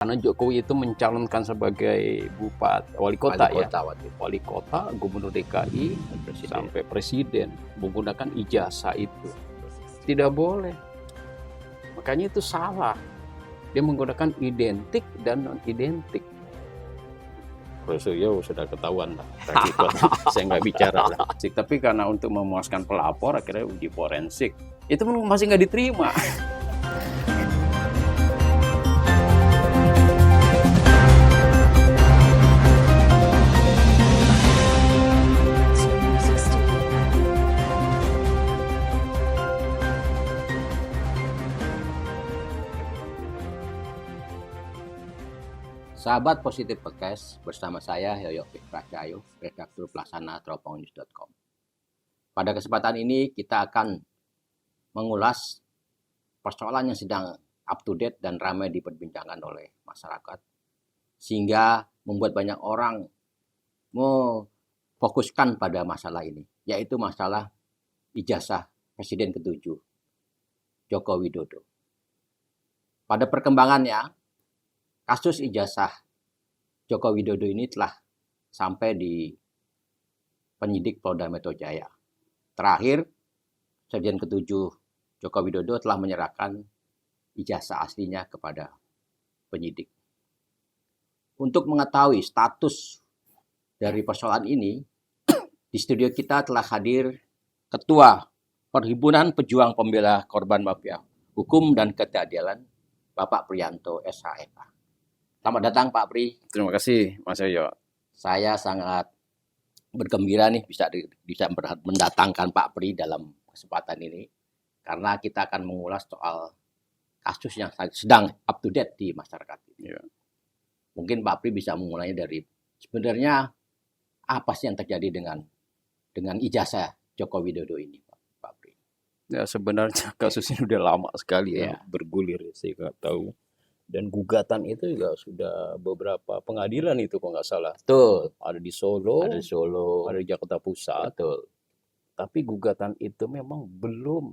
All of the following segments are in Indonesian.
Karena Jokowi itu mencalonkan sebagai wali kota, wali kota, gubernur DKI, sampai presiden menggunakan ijazah itu. Tidak boleh. Makanya itu salah. Dia menggunakan identik dan non identik. Ya sudah ketahuan lah. Saya nggak bicara lah. Tapi karena untuk memuaskan pelapor akhirnya uji forensik. Itu masih nggak diterima. Sahabat Positif Podcast, bersama saya Yoyo Fikracayo, redaktur pelaksana teropongnews.com. Pada kesempatan ini kita akan mengulas persoalan yang sedang up to date dan ramai diperbincangkan oleh masyarakat, sehingga membuat banyak orang memfokuskan pada masalah ini, yaitu masalah ijazah Presiden ke-7 Joko Widodo. Pada perkembangannya, kasus ijazah Joko Widodo ini telah sampai di penyidik Polda Metro Jaya. Terakhir, Presiden ke-7 Joko Widodo telah menyerahkan ijazah aslinya kepada penyidik. Untuk mengetahui status dari persoalan ini, di studio kita telah hadir Ketua Perhimpunan Pejuang Pembela Korban Mafia Hukum dan Keadilan, Bapak Priyanto SHMH. Selamat datang Pak Pri. Terima kasih Mas Yoyo. Saya sangat bergembira nih bisa mendatangkan Pak Pri dalam kesempatan ini, karena kita akan mengulas soal kasus yang sedang up to date di masyarakat. Ya. Mungkin Pak Pri bisa memulainya dari sebenarnya apa sih yang terjadi dengan ijazah Joko Widodo ini, Pak Pri? Ya, sebenarnya kasus ini udah lama sekali ya bergulir, saya nggak tahu. Dan gugatan itu juga sudah beberapa pengadilan itu kok nggak salah. Betul. Ada di Solo, ada di Jakarta Pusat. Betul. Tapi gugatan itu memang belum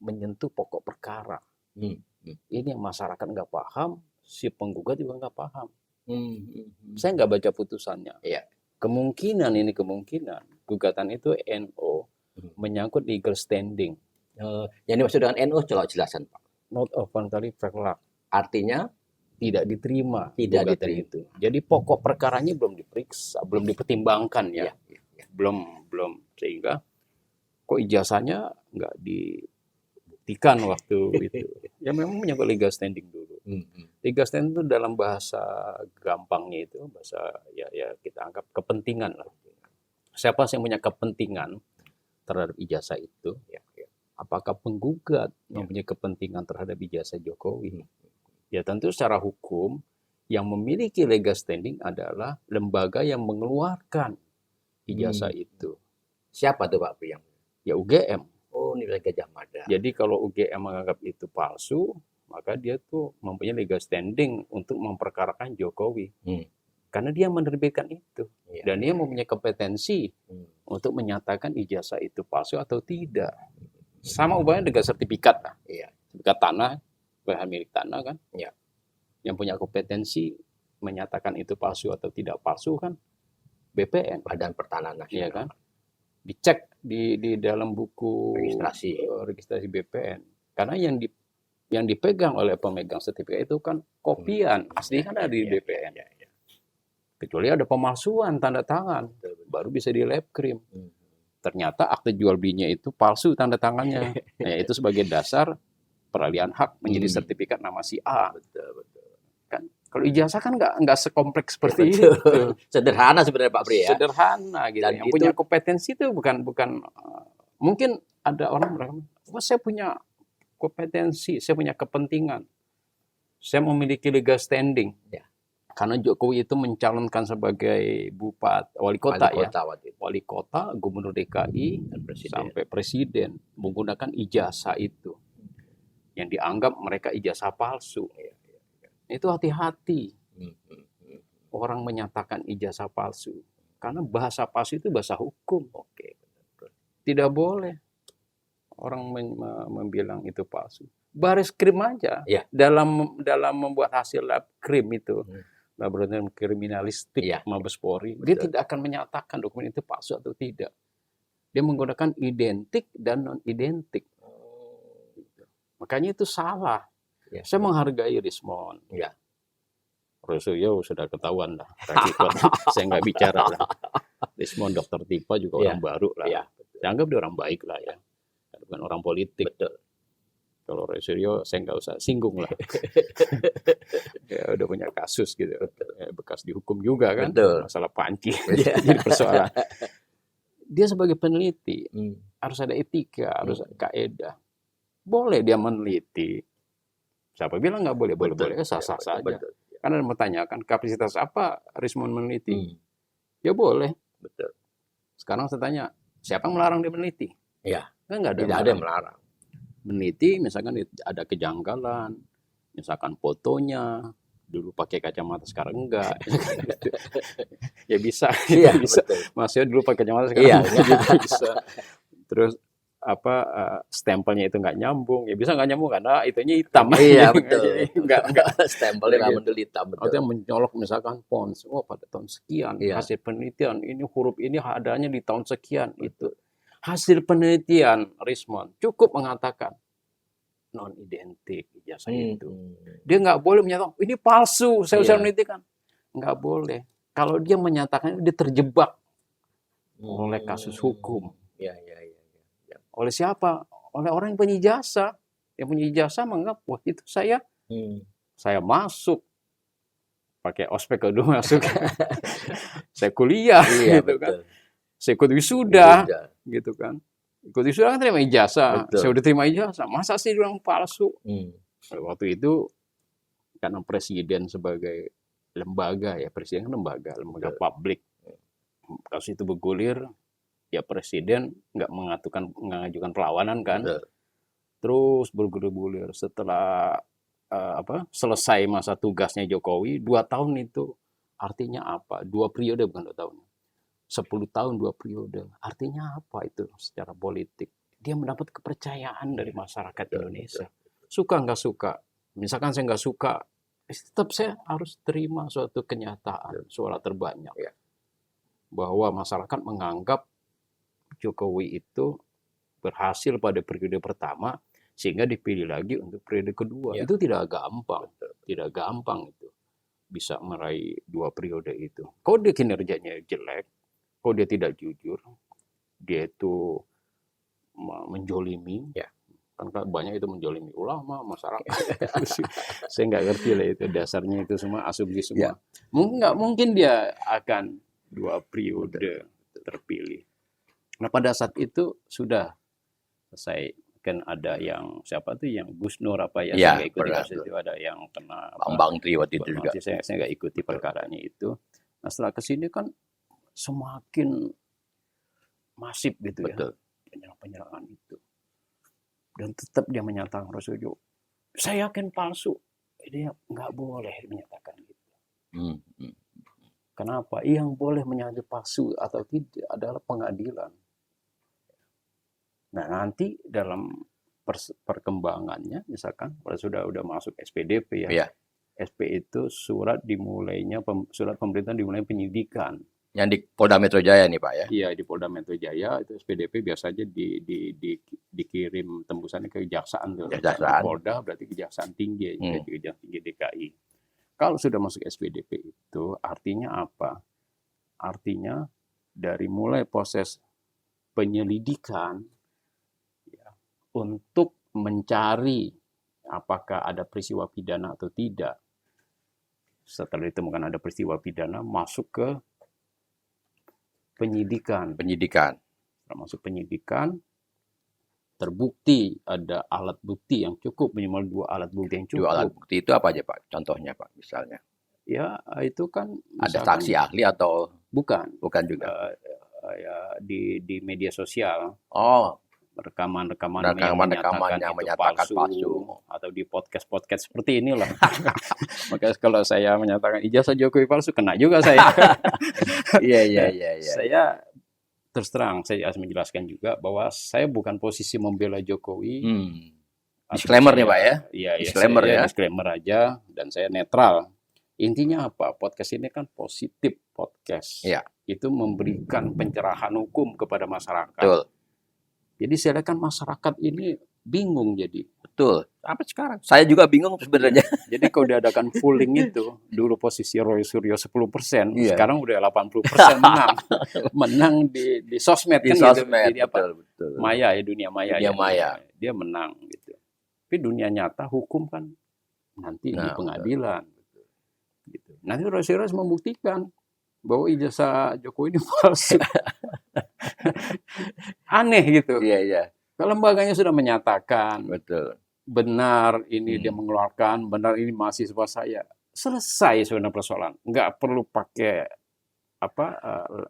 menyentuh pokok perkara. Ini yang masyarakat nggak paham, si penggugat juga nggak paham. Saya nggak baca putusannya. Iya. Kemungkinan gugatan itu NO menyangkut legal standing. Yang dimaksud dengan NO coba jelasan Pak. Not of voluntary backlog. Artinya tidak diterima itu. Jadi pokok perkaranya belum diperiksa, belum dipertimbangkan ya. Belum sehingga kok ijazahnya nggak dibuktikan waktu itu. Ya memang menyangkut legal standing dulu. Legal standing itu dalam bahasa gampangnya itu bahasa ya kita anggap kepentingan lah. Siapa yang punya kepentingan terhadap ijazah itu? Apakah penggugat mempunyai kepentingan terhadap ijazah Jokowi? Ya tentu secara hukum yang memiliki legal standing adalah lembaga yang mengeluarkan ijazah itu. Siapa tuh Pak Pri? Ya UGM. Oh, nilai Gajah Mada. Jadi kalau UGM menganggap itu palsu, maka dia tuh mempunyai legal standing untuk memperkarakan Jokowi. Karena dia menerbitkan itu. Dan dia mempunyai kompetensi untuk menyatakan ijazah itu palsu atau tidak. Sama upaya dengan sertifikat lah. Sertifikat tanah, milik tanah kan, yang punya kompetensi menyatakan itu palsu atau tidak palsu kan BPN, Badan Pertanahan Nasional, kan, dicek di dalam buku registrasi BPN, karena yang dipegang oleh pemegang sertifikat itu kan kopian, asli kan ada di BPN, kecuali ada pemalsuan tanda tangan, baru bisa di lab krim. Ternyata akte jual belinya itu palsu tanda tangannya, itu sebagai dasar peralihan hak menjadi sertifikat nama si A. Betul. Kan kalau ijazah kan nggak sekompleks seperti itu. Sederhana sebenarnya Pak Pri ya. Sederhana gitu. Dan yang punya kompetensi itu bukan mungkin ada orang bilang, saya punya kompetensi, saya punya kepentingan, saya memiliki legal standing. Karena Jokowi itu mencalonkan sebagai wali kota, gubernur DKI, sampai presiden menggunakan ijazah itu. Yang dianggap mereka ijazah palsu. Itu hati-hati orang menyatakan ijazah palsu. Karena bahasa palsu itu bahasa hukum. Tidak boleh orang membilang itu palsu. Baris Krim aja Iya. dalam membuat hasil lab krim itu, Hmm. laboratorium kriminalistik Iya. Mabes Polri, dia Betul. tidak akan menyatakan dokumen itu palsu atau tidak. Dia menggunakan identik dan non identik. Makanya itu salah. Ya. Saya menghargai Rismond. Ya. Rosulio sudah ketahuan lah. Saya nggak bicara lah. Rismond Dokter Tipa juga Ya. orang baru lah. Ya. Saya anggap dia orang baik lah ya. Bukan orang politik. Betul. Kalau Rosulio saya nggak usah singgung lah. Ya, udah punya kasus gitu. Ya, bekas dihukum juga kan. Betul. Masalah panci. Iya. Jadi persoalan. Dia sebagai peneliti Hmm. harus ada etika, harus ada kaedah. Boleh dia meneliti. Siapa bilang nggak boleh? Boleh-boleh, sah-sah saja. Betul. Karena ada yang bertanyakan kapasitas apa Rismond meneliti? Hmm. Ya boleh. Betul. Sekarang saya tanya, siapa yang melarang dia meneliti? Iya. Kan nggak ada. Tidak ada yang melarang. Meneliti, misalkan ada kejanggalan, misalkan fotonya dulu pakai kacamata sekarang enggak. Ya bisa. Iya, bisa. betul. Maksudnya dulu pakai kacamata sekarang Iya, enggak juga bisa. Terus stempelnya itu nggak nyambung, ya bisa nggak nyambung karena itunya hitam. Iya, betul. Enggak. Stempelnya nggak Gitu. mendelita, betul. Atau yang mencolok misalkan pons, pada tahun sekian, Iya. hasil penelitian, ini huruf ini adanya di tahun sekian, itu. Hasil penelitian Rismond cukup mengatakan non identik ijazah itu. Dia nggak boleh menyatakan ini palsu, saya usah Iya. menelitikan. Nggak boleh. Kalau dia menyatakan dia terjebak oleh kasus hukum. Iya. Oleh siapa? Oleh orang yang punya ijazah. Yang punya ijazah menganggap, wah itu saya masuk pakai ospek kedua masuk. Saya kuliah Iya, gitu kan. betul. Saya ikut wisuda Iya. gitu kan. Ikut wisuda kan terima ijazah. Betul. Saya udah terima ijazah. Masa sih bilang palsu? Hmm. Waktu itu karena presiden sebagai lembaga ya, presiden kan lembaga Betul. publik. Kasus itu bergulir, ya presiden nggak mengajukan perlawanan kan. Betul. Terus bergulir-gulir setelah selesai masa tugasnya Jokowi 2 tahun itu artinya apa? 2 periode bukan 2 tahun. 10 tahun 2 periode. Artinya apa itu secara politik? Dia mendapat kepercayaan dari masyarakat Indonesia. Suka nggak suka. Misalkan saya nggak suka, tetap saya harus terima suatu kenyataan, suara terbanyak. Ya. Bahwa masyarakat menganggap Jokowi itu berhasil pada periode pertama, sehingga dipilih lagi untuk periode kedua. Ya. Itu tidak gampang. Tidak gampang itu. Bisa meraih 2 periode itu. Kalau dia kinerjanya jelek, kalau dia tidak jujur, dia itu menjolimi, ya. Kan banyak itu menjolimi ulama, masyarakat. Saya nggak ngerti lah itu dasarnya itu semua asumsi semua. Ya. Nggak mungkin dia akan 2 periode terpilih. Nah pada saat itu sudah selesai. Kan ada yang siapa tuh yang Gus Nur apa ya, saya nggak ikuti kasus itu, ada yang kena Bambang Tri waktu itu juga. Saya nggak ikuti perkaranya itu. Nah setelah kesini kan semakin masif gitu. Betul. Ya penyerangan itu. Dan tetap dia menyatakan Rosulio, saya yakin palsu. Dia nggak boleh menyatakan gitu. Kenapa? Yang boleh menyatakan palsu atau tidak adalah pengadilan. Nah nanti dalam perkembangannya, misalkan kalau sudah masuk SPDP ya, SP itu surat pemerintahan dimulai penyidikan. Yang di Polda Metro Jaya nih Pak ya? Iya di Polda Metro Jaya itu SPDP biasanya dikirim tembusannya ke kejaksaan tuh. Kejaksaan. Polda berarti kejaksaan tinggi, kejaksaan tinggi DKI. Kalau sudah masuk SPDP itu artinya apa? Artinya dari mulai proses penyelidikan untuk mencari apakah ada peristiwa pidana atau tidak. Setelah ditemukan ada peristiwa pidana, masuk ke penyidikan. Masuk penyidikan, terbukti ada alat bukti yang cukup, minimal 2 alat bukti yang cukup. 2 alat bukti itu apa aja Pak? Contohnya Pak, misalnya. Ya, itu kan ada saksi ahli atau bukan juga. Ya, di media sosial. Oh. Rekaman-rekaman yang menyatakan palsu atau di podcast seperti inilah. Makanya kalau saya menyatakan ijazah Jokowi palsu, kena juga saya. Iya. Saya terus terang saya harus menjelaskan juga bahwa saya bukan posisi membela Jokowi Disclaimer nih, Pak, ya? Iya, Disclaimer ya. disclaimer aja, dan saya netral. Intinya apa? Podcast ini kan positif podcast. Iya. Itu memberikan pencerahan hukum kepada masyarakat. Betul. Jadi saya lihat kan masyarakat ini bingung jadi. Betul. Sampai sekarang. Saya juga bingung sebenarnya. Jadi kalau diadakan polling itu, dulu posisi Roy Suryo 10%, Iya. sekarang udah 80% menang. Menang di sosmed Di kan sosmed. gitu. Jadi apa? Betul. Maya ya, dunia maya. Dunia ya. maya. Dia menang gitu. Tapi dunia nyata hukum kan nanti di pengadilan. Gitu. Nanti Roy Suryo harus membuktikan bahwa ijazah Jokowi ini palsu. Aneh gitu. Iya. Kalau lembaganya sudah menyatakan Betul. benar ini dia mengeluarkan, benar ini mahasiswa saya, selesai sebenarnya persoalan. Nggak perlu pakai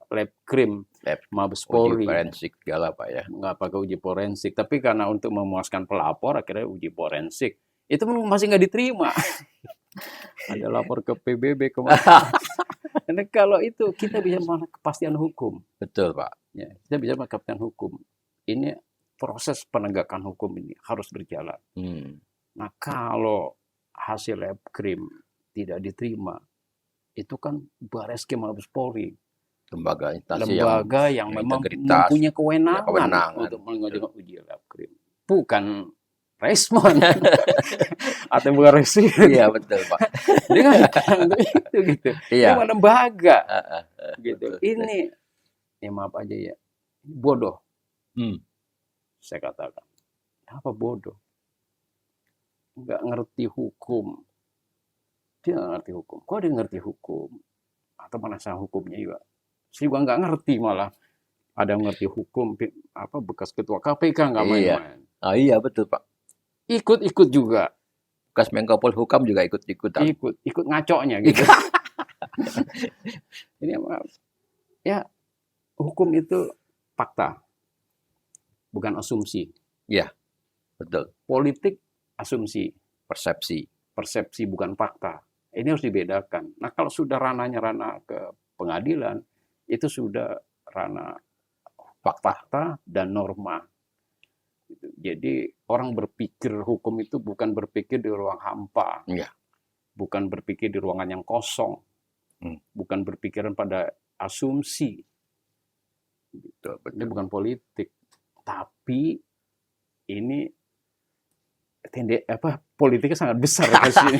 lab krim, Mabes Polri, uji forensik segala, Pak, ya. nggak pakai uji forensik. Tapi karena untuk memuaskan pelapor akhirnya uji forensik. Itu masih nggak diterima. Ada lapor ke PBB kemarin. Karena kalau itu kita bisa melakukan kepastian hukum. Betul, Pak. Ya, kita bisa melakukan kepastian hukum. Ini proses penegakan hukum ini harus berjalan. Nah, kalau hasil lab krim tidak diterima, itu kan Bareskrim Mabes Polri, Lembaga yang memang mempunyai kewenangan untuk mengajukan uji lab krim, bukan Resmon atau bukan Resi. Iya, betul, Pak. Dia kan itu gitu. Iya. Dia lembaga gitu. Ini ya maaf aja ya, bodoh. Saya katakan, apa bodoh? Nggak ngerti hukum. Dia nggak ngerti hukum. Kok dia ngerti hukum? Atau penasehat hukumnya juga? Saya juga nggak ngerti malah. Ada yang ngerti hukum, bekas ketua KPK nggak main-main. Iya, betul, Pak. Ikut juga. Bekas Menko Polhukam juga ikut-ikutan. Ikut ngaconya gitu. Ini apa? Ya, hukum itu fakta. Bukan asumsi. Iya, betul. Politik asumsi. Persepsi bukan fakta. Ini harus dibedakan. Nah, kalau sudah ranahnya ke pengadilan, itu sudah ranah fakta dan norma. Jadi orang berpikir hukum itu bukan berpikir di ruang hampa. Iya. Bukan berpikir di ruangan yang kosong. Bukan berpikiran pada asumsi. Gitu. Ini bukan politik. Tapi ini politiknya sangat besar ke sini.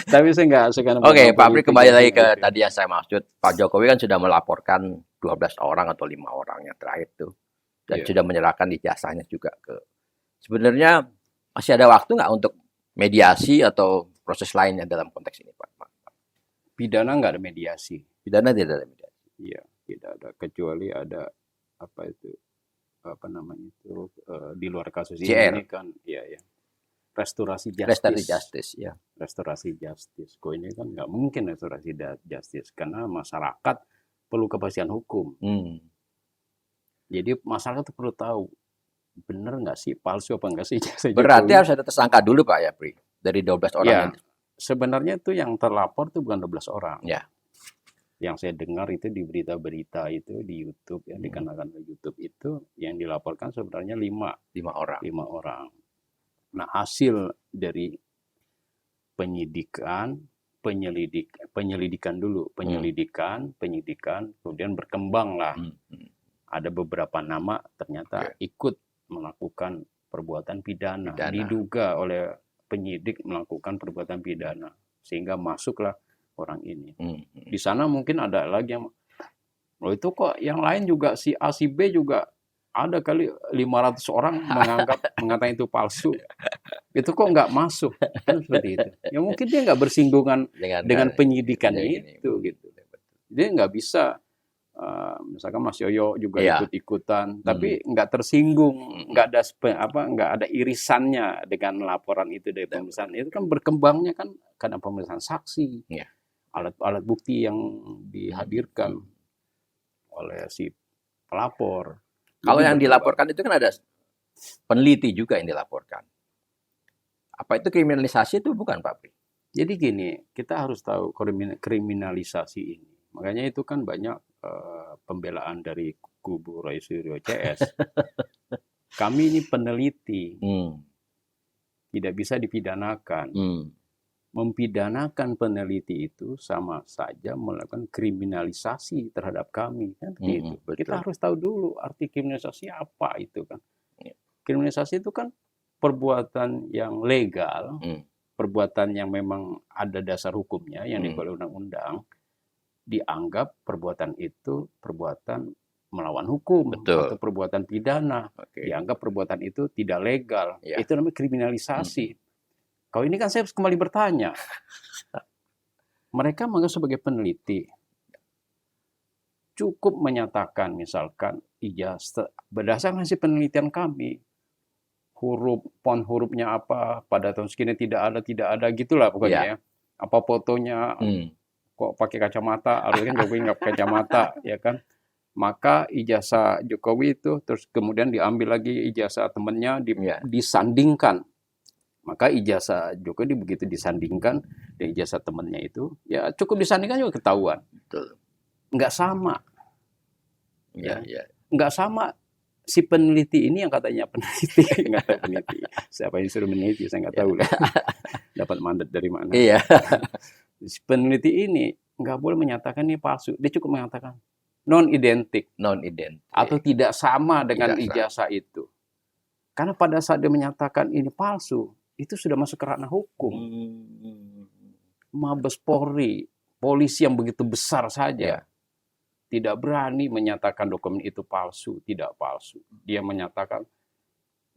Tapi saya nggak. Oke, Pak Apri, kembali lagi ke tadi yang saya maksud. Pak Jokowi kan sudah melaporkan 12 orang atau 5 orang yang terakhir tuh, dan sudah menyerahkan ijazahnya juga ke. Sebenarnya masih ada waktu nggak untuk mediasi atau proses lainnya dalam konteks ini, Pak? Pidana nggak ada mediasi. Pidana tidak ada mediasi. Iya, tidak ada, kecuali ada di luar kasus ini kan, ya. Restorasi justice, ya. Restorasi justice. Kok ini kan nggak mungkin restorasi justice karena masyarakat perlu kepastian hukum. Jadi masyarakat perlu tahu benar nggak sih, palsu apa nggak sih. Berarti harus ada tersangka dulu, Pak, ya, Pri, dari 12 orang. Ya, sebenarnya itu yang terlapor itu bukan 12 orang. Ya. Yang saya dengar itu di berita-berita itu di YouTube, yang dikenakan ke YouTube itu yang dilaporkan sebenarnya 5 orang. Nah, hasil dari penyidikan, kemudian berkembang lah. Ada beberapa nama ternyata ikut melakukan perbuatan pidana. Diduga oleh penyidik melakukan perbuatan pidana, sehingga masuklah orang ini. Di sana mungkin ada lagi yang, itu kok yang lain juga si A si B juga ada kali 500 orang mengatakan itu palsu. Itu kok nggak masuk? Kan seperti itu. Ya mungkin dia nggak bersinggungan dengan penyidikan itu gitu. Dia nggak bisa misalkan Mas Yoyo juga ikut-ikutan, tapi nggak tersinggung, nggak ada irisannya dengan laporan itu dari pemeriksaan. Itu kan berkembangnya kan karena pemeriksaan saksi, alat-alat bukti yang dihadirkan oleh si pelapor. Kalau yang dilaporkan itu kan ada peneliti juga yang dilaporkan. Apa itu kriminalisasi itu bukan, Pak Pri? Jadi gini, kita harus tahu kriminalisasi ini. Makanya itu kan banyak pembelaan dari kubu Roy Suryo CS. Kami ini peneliti. tidak bisa dipidanakan. Hmm. Mempidanakan peneliti itu sama saja melakukan kriminalisasi terhadap kami, kan begitu. Betul. Kita harus tahu dulu arti kriminalisasi apa itu kan. Ya. Kriminalisasi itu kan perbuatan yang legal, perbuatan yang memang ada dasar hukumnya yang diatur undang-undang, dianggap perbuatan itu perbuatan melawan hukum. Betul. Atau perbuatan pidana. Oke. Dianggap perbuatan itu tidak legal. Ya. Itu namanya kriminalisasi. Kalau ini kan saya kembali bertanya, mereka menganggap sebagai peneliti, cukup menyatakan misalkan ijazah berdasarkan hasil penelitian kami, font hurufnya apa, pada tahun segini tidak ada gitulah pokoknya ya. Apa fotonya, kok pakai kacamata, harusnya Jokowi nggak pakai kacamata, ya kan. Maka ijazah Jokowi itu terus kemudian diambil lagi ijazah temannya, disandingkan. Maka ijazah Jokowi begitu disandingkan dengan ijazah temannya itu, ya cukup disandingkan juga ketahuan. Betul. Nggak sama. Ya. Nggak sama. Si peneliti ini yang katanya peneliti, nggak tahu peneliti. Siapa yang suruh meneliti, saya nggak tahu lah. Dapat mandat dari mana. Iya. Si peneliti ini nggak boleh menyatakan ini palsu. Dia cukup mengatakan non-identik. Atau tidak sama dengan ijazah itu. Karena pada saat dia menyatakan ini palsu, itu sudah masuk ke ranah hukum. Mabes Polri, polisi yang begitu besar saja, tidak berani menyatakan dokumen itu palsu, tidak palsu. Dia menyatakan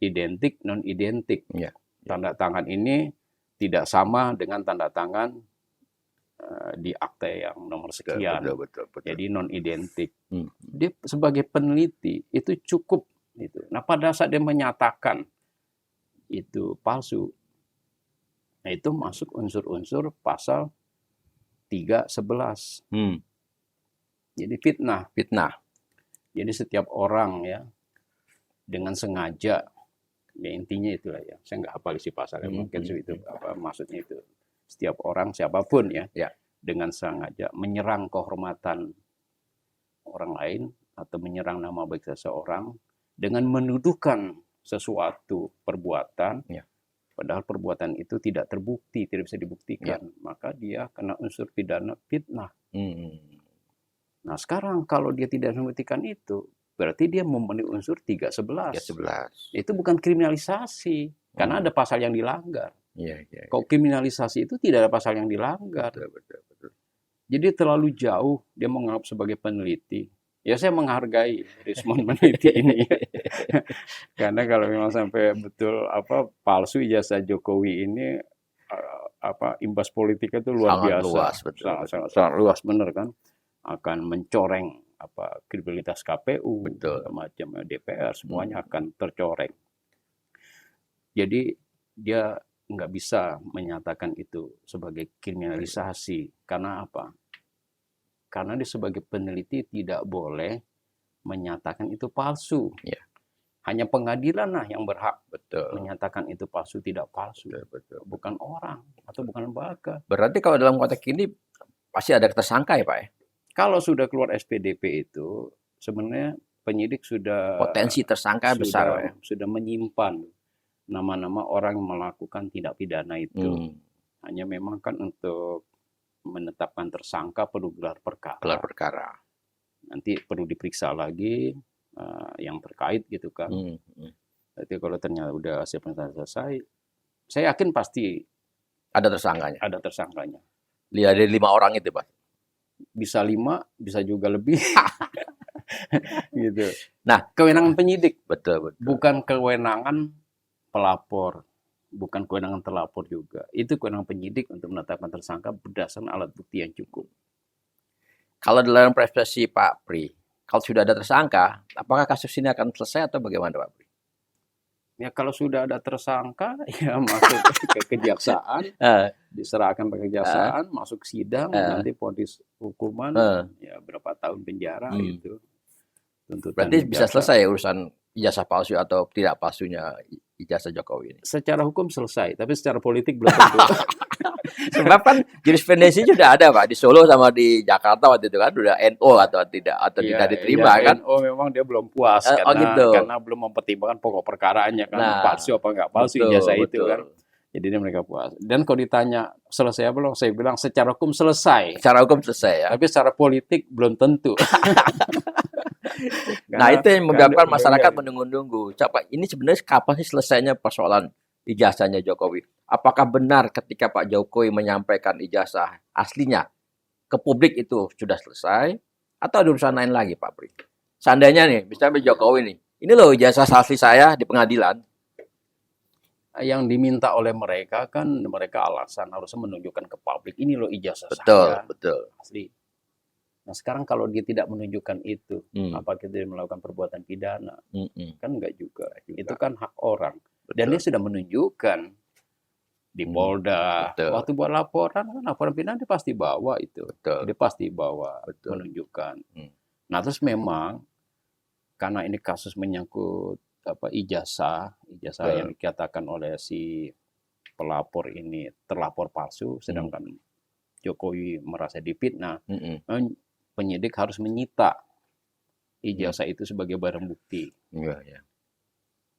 identik, non-identik. Tanda tangan ini tidak sama dengan tanda tangan di akte yang nomor sekian. Betul. Jadi non-identik. Dia sebagai peneliti itu cukup. Nah, pada saat dia menyatakan itu palsu, nah itu masuk unsur-unsur pasal 311. Jadi fitnah. Jadi setiap orang ya dengan sengaja, ya intinya itulah ya. Saya nggak hafal isi pasalnya, mungkin itu apa maksudnya itu. Setiap orang siapapun ya, dengan sengaja menyerang kehormatan orang lain atau menyerang nama baik seseorang dengan menuduhkan sesuatu perbuatan, padahal perbuatan itu tidak terbukti, tidak bisa dibuktikan, maka dia kena unsur pidana fitnah. Nah sekarang kalau dia tidak membuktikan itu, berarti dia memenuhi unsur 311. Itu bukan kriminalisasi, karena ada pasal yang dilanggar. Kalau kriminalisasi itu tidak ada pasal yang dilanggar. Betul. Jadi terlalu jauh dia menganggap sebagai peneliti. Ya saya menghargai Rismond meneliti ini. Karena kalau memang sampai betul palsu ijazah Jokowi ini imbas politiknya itu luar biasa. Sangat luas benar kan. Akan mencoreng kredibilitas KPU, macam DPR, semuanya akan tercoreng. Jadi dia nggak bisa menyatakan itu sebagai kriminalisasi. Karena apa? Karena dia sebagai peneliti tidak boleh menyatakan itu palsu. Hanya pengadilan lah yang berhak menyatakan itu palsu tidak palsu. Bukan orang atau bukan lembaga. Berarti kalau dalam konteks ini pasti ada tersangka ya Pak ya? Kalau sudah keluar SPDP itu sebenarnya penyidik sudah potensi tersangka besar ya? Sudah menyimpan nama-nama orang yang melakukan tindak pidana itu. Hanya memang kan untuk menetapkan tersangka perlu gelar perkara. Nanti perlu diperiksa lagi yang terkait gitu kan. Nanti kalau ternyata udah hasil pemeriksaan selesai, saya yakin pasti ada tersangkanya. Lihat dari 5 orang itu Pak. Bisa 5, bisa juga lebih. Gitu. Nah, kewenangan penyidik. Betul. Bukan kewenangan pelapor. Bukan kewenangan terlapor juga. Itu kewenangan penyidik untuk menetapkan tersangka berdasarkan alat bukti yang cukup. Kalau dalam persepsi Pak Pri, kalau sudah ada tersangka, apakah kasus ini akan selesai atau bagaimana Pak Pri? Ya kalau sudah ada tersangka, ya masuk ke kejaksaan, diserahkan ke kejaksaan, masuk sidang, nanti vonis hukuman, ya berapa tahun penjara gitu. Tuntutan berarti bisa selesai ya urusan ijazah palsu atau tidak palsunya ijazah Jokowi ini? Secara hukum selesai, tapi secara politik belum tentu. Sebab kan jurisprudensi sudah ada Pak, di Solo sama di Jakarta waktu itu kan udah NO atau tidak diterima kan? NO memang dia belum puas karena belum mempertimbangkan pokok perkaranya kan, palsu apa enggak palsu ijazah itu kan. Jadi ini mereka puas. Dan kalau ditanya selesai apa belum, saya bilang secara hukum selesai. Secara hukum selesai ya. Tapi secara politik belum tentu. Nah, itu yang menyebabkan masyarakat karena- menunggu-nunggu. Ini sebenarnya kapan sih selesainya persoalan ijazahnya Jokowi? Apakah benar ketika Pak Jokowi menyampaikan ijazah aslinya ke publik itu sudah selesai? Atau ada urusan lain lagi, Pak Pri? Seandainya nih, misalnya Jokowi nih, ini loh ijazah asli saya di pengadilan. yang diminta oleh mereka kan mereka alasan harusnya menunjukkan ke publik ini loh ijazah Betul, saya betul. asli. Nah sekarang kalau dia tidak menunjukkan itu, Hmm. apakah dia melakukan perbuatan pidana? Mm-mm. Kan enggak juga. Juga. Itu kan hak orang. Betul. Dan dia sudah menunjukkan di Polda. Betul. Waktu buat laporan kan laporan pidana dia pasti bawa itu. Betul. Dia pasti bawa Betul. menunjukkan. Hmm. Nah terus memang karena ini kasus menyangkut ijazah Betul. yang dikatakan oleh si pelapor ini terlapor palsu, sedangkan Jokowi merasa difitnah, penyidik harus menyita ijazah itu sebagai barang bukti. Iya.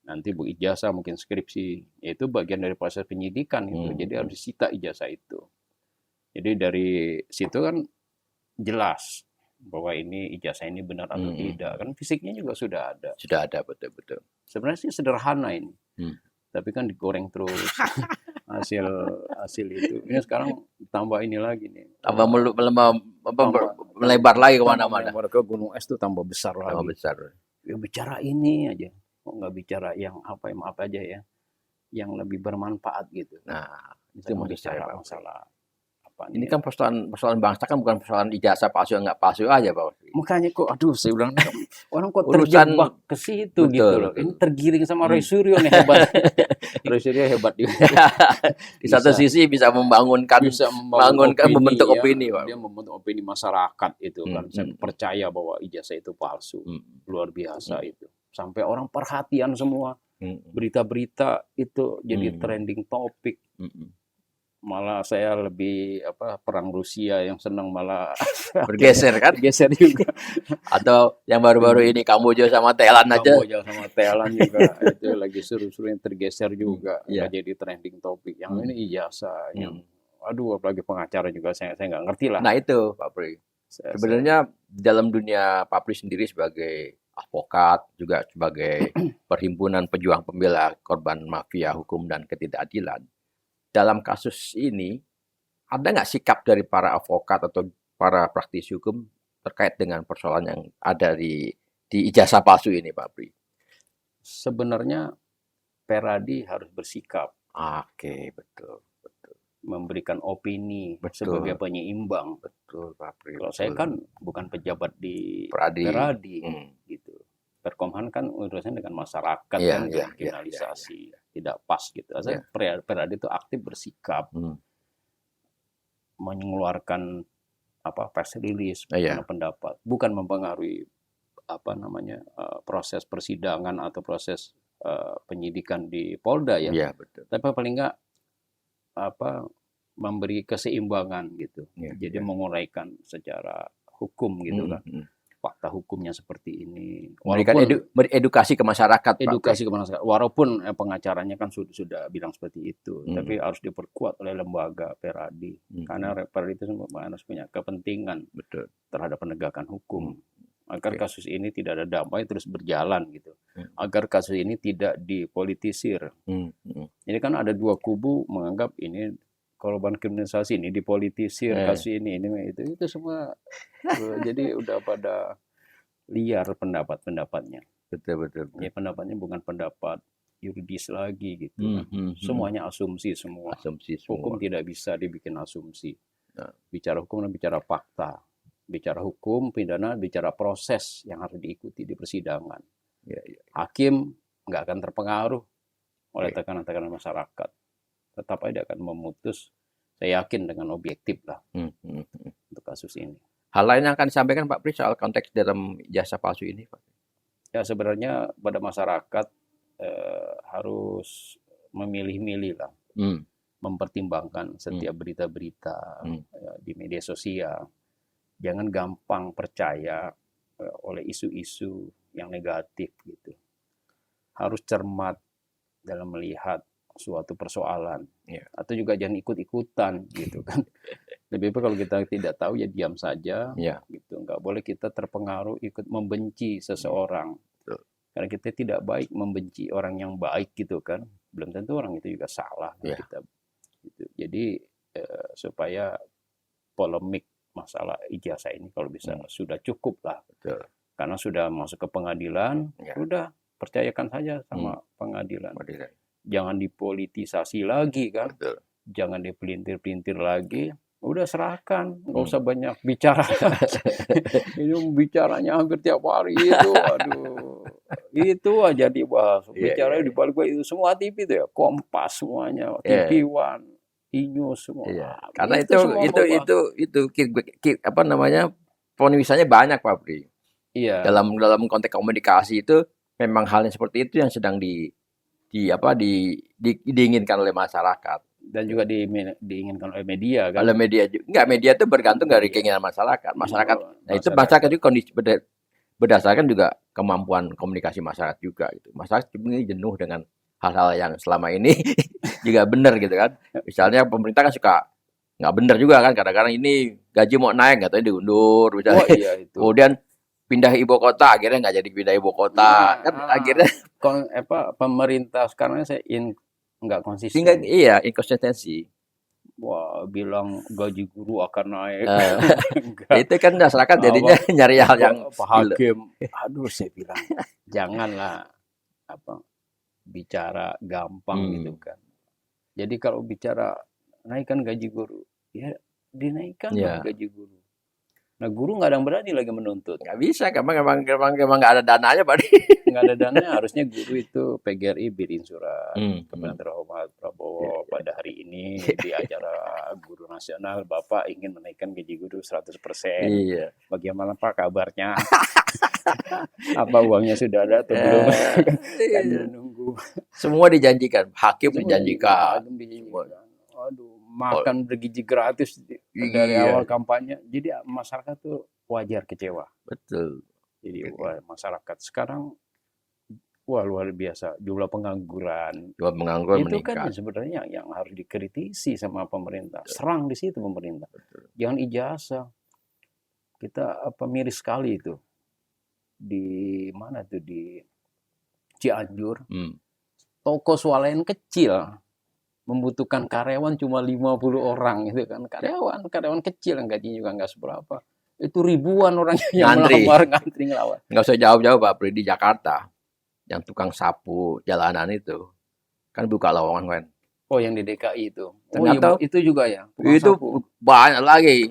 Nanti bu ijazah mungkin skripsi, itu bagian dari proses penyidikan itu, jadi harus disita ijazah itu. Jadi dari situ kan jelas bahwa ini ijazah ini benar atau tidak, kan fisiknya juga sudah ada. Sudah ada, betul. Sebenarnya sih sederhana ini, tapi kan digoreng terus hasil itu. Ini sekarang tambah ini lagi nih. Tambah melebar lagi kemana-mana. Mereka gunung es itu tambah besar lagi. Tambah besar. Ya bicara ini aja, kok nggak bicara yang apa aja ya, yang lebih bermanfaat gitu. Nah, itu mau bicara masalah apa ini kan persoalan bangsa kan bukan persoalan ijazah palsu nggak palsu aja, Pak. Makanya kok aduh saya bilang orang kok terjebak ke situ gitu loh. Ini tergiring sama Roy Suryo nih hebat. Roy Suryo hebat juga. Di satu sisi bisa membangunkan membentuk opini, Pak. Dia membentuk opini masyarakat itu kan. Saya percaya bahwa ijazah itu palsu. Luar biasa itu. Sampai orang perhatian semua. Berita-berita itu jadi trending topik. Malah saya lebih perang Rusia yang senang malah bergeser kan? Bergeser juga. Atau yang baru-baru ini Kamboja sama Thailand aja. Kamboja sama Thailand juga itu lagi seru-serunya tergeser juga. Nggak jadi trending topik. Yang ini ijazah, yang aduh apalagi pengacara juga saya nggak ngerti lah. Nah itu Pak Pri. Sebenarnya dalam dunia Pak Pri sendiri sebagai advokat juga sebagai perhimpunan pejuang pembela korban mafia hukum dan ketidakadilan. Dalam kasus ini, ada nggak sikap dari para advokat atau para praktisi hukum terkait dengan persoalan yang ada di ijazah palsu ini, Pak Pri? Sebenarnya Peradi harus bersikap. Oke, betul. Memberikan opini sebagai penyeimbang. Betul, Pak Pri. Kalau saya kan bukan pejabat di Peradi. Gitu. Perkomhan kan urusan dengan masyarakat kriminalisasi. Tidak pas gitu. Peradi itu aktif bersikap, mengeluarkan press release, pendapat, bukan mempengaruhi proses persidangan atau proses penyidikan di Polda ya. Betul. Tapi paling nggak memberi keseimbangan gitu. Jadi menguraikan secara hukum gitu kan. Fakta hukumnya seperti ini. Memberikan edukasi ke masyarakat. Edukasi ke masyarakat. Walaupun pengacaranya kan sudah bilang seperti itu, tapi harus diperkuat oleh lembaga Peradi. Karena Peradi itu harus punya kepentingan terhadap penegakan hukum. Agar kasus ini tidak ada damai terus berjalan gitu. Agar kasus ini tidak dipolitisir. Ini kan ada dua kubu menganggap ini korban kriminalisasi ini dipolitisir, kasus ini itu semua jadi udah pada liar pendapat-pendapatnya. Betul. Ini pendapatnya bukan pendapat yuridis lagi gitu. Semuanya asumsi semua. Hukum tidak bisa dibikin asumsi. Bicara hukum dan bicara fakta. Bicara hukum, pidana, bicara proses yang harus diikuti di persidangan. Hakim nggak akan terpengaruh oleh tekanan-tekanan masyarakat. Tetap aja akan memutus, saya yakin dengan objektif lah untuk kasus ini. Hal lain yang akan disampaikan Pak Pri soal konteks dalam ijazah palsu ini, Pak? Ya sebenarnya pada masyarakat harus memilih-milih lah, mempertimbangkan setiap berita-berita di media sosial. Jangan gampang percaya oleh isu-isu yang negatif gitu. Harus cermat dalam melihat suatu persoalan. Iya. Atau juga jangan ikut-ikutan gitu kan. Lebih baik kalau kita tidak tahu ya diam saja Iya. gitu. Nggak boleh kita terpengaruh ikut membenci seseorang. Betul. Karena kita tidak baik membenci orang yang baik gitu kan. Belum tentu orang itu juga salah. Iya. Kita gitu. Jadi supaya polemik masalah ijazah ini kalau bisa sudah cukup lah. Betul. Karena sudah masuk ke pengadilan, Ya. udah percayakan saja sama pengadilan. Pengadilan. Jangan dipolitisasi lagi kan. Betul. Jangan dipelintir-pelintir lagi. Udah serahkan, nggak usah banyak bicara. Ini bicaranya hampir tiap hari itu, aduh. Itu aja dibahas. Bicaranya di balik itu semua TV itu ya, Kompas semuanya, TV One, Inews semua. Iya. Karena itu apa namanya, penulisannya banyak Pak Pri. Iya. Dalam konteks komunikasi itu memang hal yang seperti itu yang sedang diinginkan oleh masyarakat. Dan juga diinginkan oleh media kan. Oleh media juga. Enggak, media itu bergantung dari keinginan masyarakat. Nah itu masyarakat juga kondisi berdasarkan juga kemampuan komunikasi masyarakat juga gitu. Masyarakat ini jenuh dengan hal-hal yang selama ini juga benar gitu kan. Misalnya pemerintah kan suka nggak benar juga kan, kadang-kadang ini gaji mau naik nggak tahu diundur misalnya. Oh, iya, itu. Kemudian pindah ibu kota, akhirnya nggak jadi pindah ibu kota. Kan akhirnya pemerintah sekarang nggak konsisten. Iya, inkonsistensi. Wah, bilang gaji guru akan naik. Itu kan masyarakat jadinya nyari hal yang Pak Hakim. Aduh, saya bilang janganlah bicara gampang gitu kan. Jadi kalau bicara naikkan gaji guru, ya dinaikkan gaji guru. Nah, guru nggak ada yang berani lagi menuntut. Nggak bisa, emang nggak ada dananya, Pak. Nggak ada dananya, harusnya guru itu PGRI bikin surat kepada Terhormat Prabowo pada hari ini di acara Guru Nasional, Bapak ingin menaikkan gaji guru 100%. Iya. Bagaimana Pak kabarnya? Apa uangnya sudah ada atau belum? Kan menunggu. Semua dijanjikan, hakim menjanjikan. Aduh, makan bergizi gratis dari awal kampanye. Jadi masyarakat tuh wajar kecewa. Betul. Jadi masyarakat sekarang luar biasa jumlah pengangguran. Jumlah pengangguran itu meningkat. Kan sebenarnya yang harus dikritisi sama pemerintah. Serang di situ pemerintah. Betul. Jangan ijazah. Kita miris sekali itu. Di mana tuh di Cianjur. Toko swalayan kecil membutuhkan karyawan cuma 50 orang itu kan, karyawan kecil yang gajinya juga nggak seberapa, itu ribuan orang yang melamar ngantri ngelawan. Nggak usah jauh-jauh Pak Pri, di Jakarta yang tukang sapu jalanan itu kan buka lowongan kan. Oh, yang di DKI itu. Ternyata itu juga ya. Itu sapu. Banyak lagi.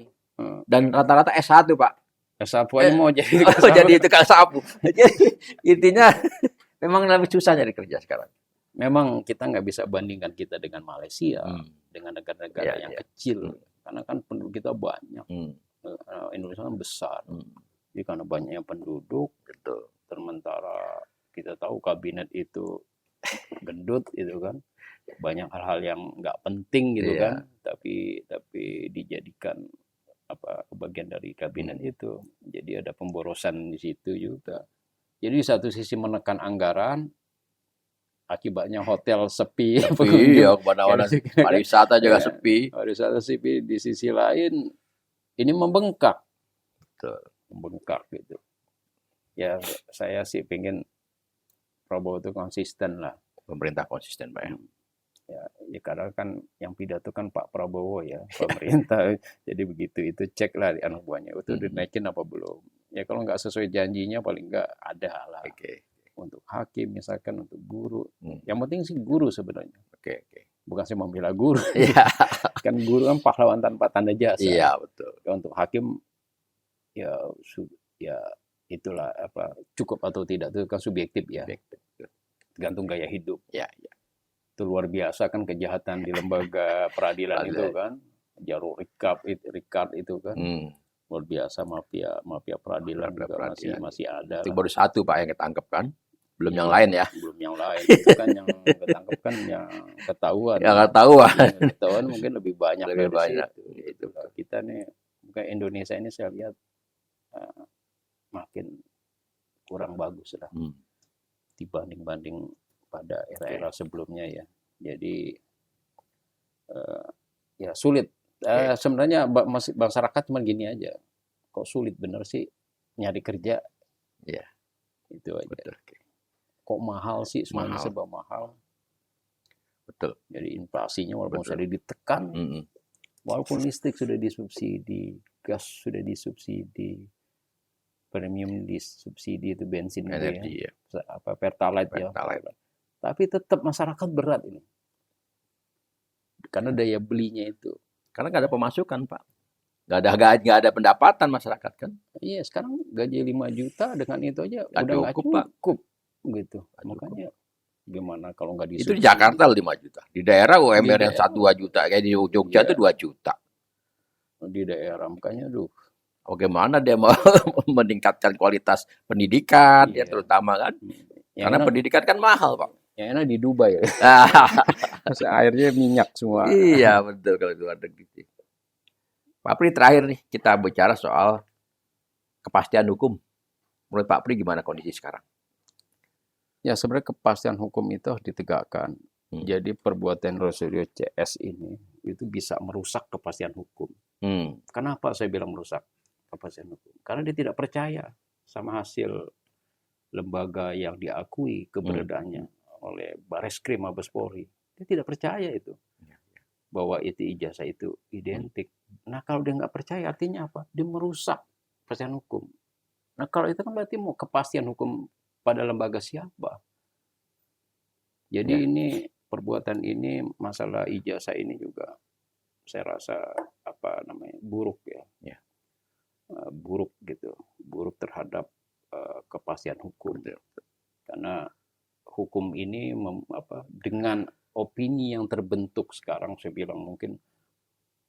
Dan rata-rata S1 Pak. S1 aja mau jadi tukang sapu. Jadi intinya memang lebih susah nyari kerja sekarang. Memang kita nggak bisa bandingkan kita dengan Malaysia, dengan negara-negara yang kecil, karena kan penduduk kita banyak. Indonesia kan besar, jadi karena banyaknya penduduk, sementara kita tahu kabinet itu gendut, itu kan, banyak hal-hal yang nggak penting gitu kan, tapi dijadikan bagian dari kabinet itu, jadi ada pemborosan di situ juga. Jadi di satu sisi menekan anggaran. Akibatnya hotel sepi, kemana-mana pariwisata juga sepi. Pariwisata sepi. Di sisi lain ini membengkak, membengkak gitu. Ya saya sih pengen Prabowo itu konsisten lah. Pemerintah konsisten Pak ya. Ya karena kan yang pidato kan Pak Prabowo ya, pemerintah. Jadi begitu itu cek lah di anak buahnya itu dinaikin apa belum. Ya kalau nggak sesuai janjinya paling nggak ada lah. Untuk hakim misalkan, untuk guru. Yang penting sih guru sebenarnya. Bukan saya membela guru. Kan guru kan pahlawan tanpa tanda jasa. Iya, betul. Untuk hakim ya itulah cukup atau tidak itu kan subjektif ya. Tergantung gaya hidup. Itu luar biasa kan kejahatan di lembaga peradilan itu kan. Jarum Ricard itu kan. Luar biasa mafia peradilan juga masih ada. Itu baru satu Pak yang ketangkep kan? Belum yang lain ya? Belum yang lain. Itu kan yang ketangkep kan yang ketahuan. Yang ketahuan. Ketahuan mungkin lebih banyak. Lebih banyak. Itu. Kita nih, bukan Indonesia ini saya lihat makin kurang bagus lah. Dibanding pada era-era sebelumnya ya. Jadi ya sulit. Sebenarnya masyarakat cuma gini aja, kok sulit bener sih nyari kerja. Iya. Itu aja. Betul. Kok mahal sih, semuanya Mahal. serba mahal. Betul. Jadi inflasinya walaupun Betul. sudah ditekan, Mm-mm. walaupun listrik sudah disubsidi, gas sudah disubsidi, premium disubsidi itu bensin itu Energi ya, ya. Pertalite ya. Pertalite. Tapi tetap masyarakat berat ini. Karena daya belinya itu. Karena nggak ada pemasukan, Pak. Nggak ada pendapatan masyarakat kan. Iya, sekarang gaji 5 juta dengan itu aja Nggak udah nggak cukup, Pak. cukup gitu. Nggak Makanya gimana kalau nggak Itu di disubsidi? Jakarta 5 juta. Di daerah UMR yang daerah. 1-2 juta. Kayak di Jogja Iya. itu 2 juta. Di daerah, makanya aduh. Bagaimana dia mau meningkatkan kualitas pendidikan, ya Iya. terutama kan. Yang Karena enak, pendidikan kan mahal, Pak. yang enak di Dubai ya. Airnya minyak semua. Iya, betul kalau di luar negeri. Pak Pri, terakhir nih kita bicara soal kepastian hukum. Menurut Pak Pri gimana kondisi sekarang? Ya sebenarnya kepastian hukum itu harus ditegakkan. Jadi perbuatan Rosario CS ini itu bisa merusak kepastian hukum. Kenapa saya bilang merusak kepastian hukum? Karena dia tidak percaya sama hasil lembaga yang diakui keberadaannya oleh Bareskrim Mabes Polri. Dia tidak percaya itu. Bahwa itu ijazah itu identik. Nah kalau dia nggak percaya artinya apa? Dia merusak kepastian hukum. Nah kalau itu kan berarti mau kepastian hukum pada lembaga siapa? Jadi ini perbuatan ini, masalah ijazah ini juga saya rasa buruk ya. Buruk gitu. Buruk terhadap kepastian hukum. Karena hukum ini dengan opini yang terbentuk sekarang, saya bilang mungkin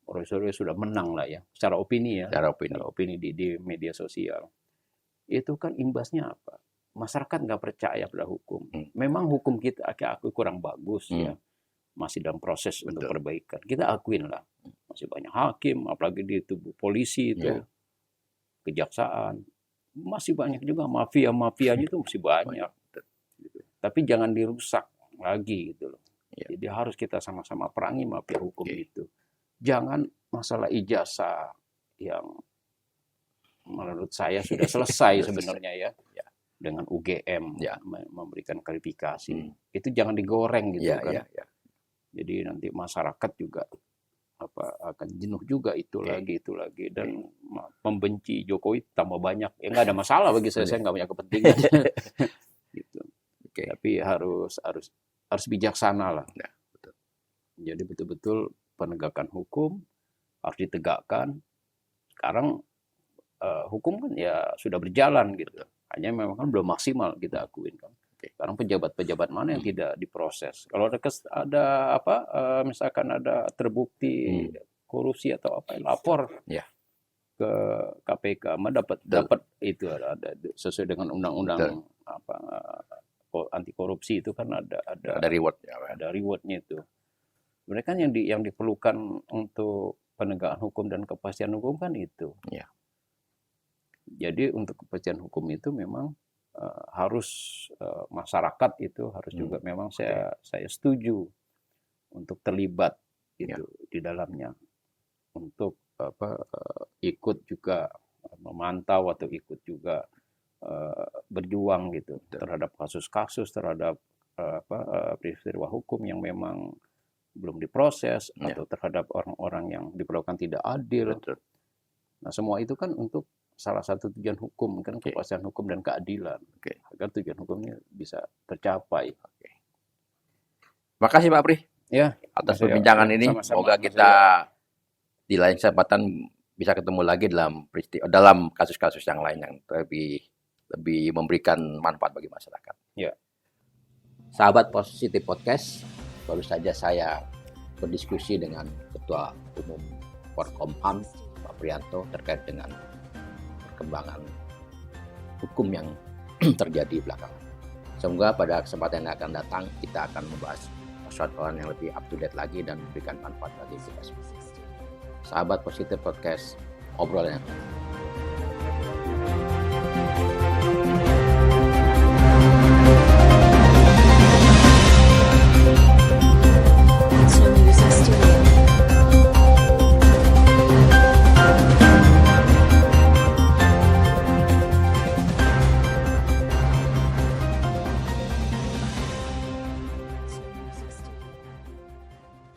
Rosario sudah menang lah ya secara opini ya. Secara opini di media sosial. Itu kan imbasnya apa? Masyarakat nggak percaya pada hukum. Memang hukum kita aku kurang bagus ya. Masih dalam proses untuk perbaikan. Kita akuin lah. Masih banyak hakim, apalagi di tubuh polisi itu. Kejaksaan. Masih banyak juga mafia-mafianya itu masih banyak. Gitu. Tapi jangan dirusak lagi gitu loh. Jadi harus kita sama-sama perangi mafia hukum itu. Jangan masalah ijazah yang menurut saya sudah selesai sebenarnya ya. Dengan UGM memberikan klarifikasi. Itu jangan digoreng gitu kan. Jadi nanti masyarakat juga akan jenuh juga itu lagi dan membenci Jokowi tambah banyak. Ya nggak ada masalah bagi saya nggak punya kepentingan. Gitu. Tapi harus bijaksana lah. Jadi betul-betul penegakan hukum harus ditegakkan. Sekarang hukum kan ya sudah berjalan gitu. Hanya memang kan belum maksimal kita akuin kan. Sekarang pejabat-pejabat mana yang tidak diproses? Kalau ada misalkan ada terbukti korupsi atau apa, lapor ke KPK, dapat itu ada sesuai dengan undang-undang anti korupsi itu kan ada reward ada rewardnya itu. Mereka kan yang diperlukan untuk penegakan hukum dan kepastian hukum kan itu. Jadi untuk kepastian hukum itu memang harus masyarakat itu harus juga memang saya setuju untuk terlibat itu di dalamnya, untuk ikut juga memantau atau ikut juga berjuang gitu terhadap kasus-kasus, terhadap peristiwa hukum yang memang belum diproses atau terhadap orang-orang yang diperlakukan tidak adil. Nah semua itu kan untuk salah satu tujuan hukum kan, kepastian hukum dan keadilan, agar tujuan hukumnya bisa tercapai. Makasih Pak Pri atas perbincangan ini. Semoga kita di lain kesempatan bisa ketemu lagi dalam kasus-kasus yang lain yang lebih memberikan manfaat bagi masyarakat. Sahabat Positif Podcast, baru saja saya berdiskusi dengan Ketua Umum Forkomham Pak Prianto terkait dengan perkembangan hukum yang terjadi belakangan. Semoga pada kesempatan yang akan datang kita akan membahas persoalan yang lebih up to date lagi dan memberikan manfaat bagi kita semua. Sahabat Positif Podcast, obrolan yang